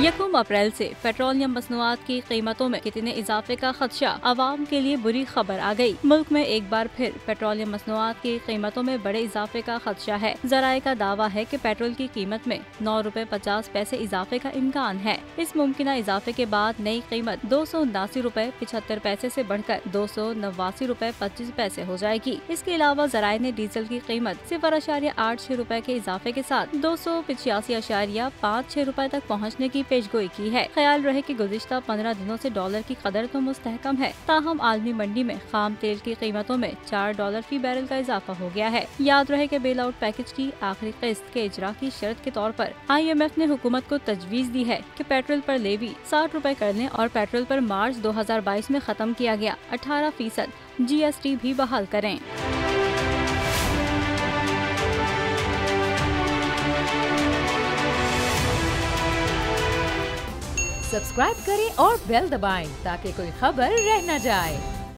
यकम अप्रैल से पेट्रोलियम मसनूआत की कीमतों में कितने इजाफे का खदशा, आवाम के लिए बुरी खबर आ गई। मुल्क में एक बार फिर पेट्रोलियम मसनूआत की कीमतों में बड़े इजाफे का खदशा है। जराये का दावा है कि पेट्रोल की कीमत में 9 रुपए 50 पैसे इजाफे का इम्कान है। इस मुमकिन इजाफे के बाद नई कीमत 279 रुपए 75 पैसे से बढ़कर 289 रुपए 25 पैसे हो जाएगी। इसके अलावा जराये ने डीजल की कीमत 0.86 रुपए के इजाफे के साथ 285.56 रुपए तक पहुँचने की पेशगोई की है। ख्याल रहे कि गुज़िश्ता 15 दिनों से डॉलर की कदर तो मुस्तहकम है, ताहम आलमी मंडी में खाम तेल की कीमतों में $4 फी बैरल का इजाफा हो गया है। याद रहे कि बेल आउट पैकेज की आखिरी किस्त के इजरा की शर्त के तौर पर IMF ने हुकूमत को तजवीज़ दी है कि पेट्रोल पर लेवी 60 रुपए कर लें और पेट्रोल पर मार्च 2022 में खत्म किया गया 18% GST भी बहाल करें। सब्सक्राइब करें और बेल दबाएं ताकि कोई खबर रह न जाए।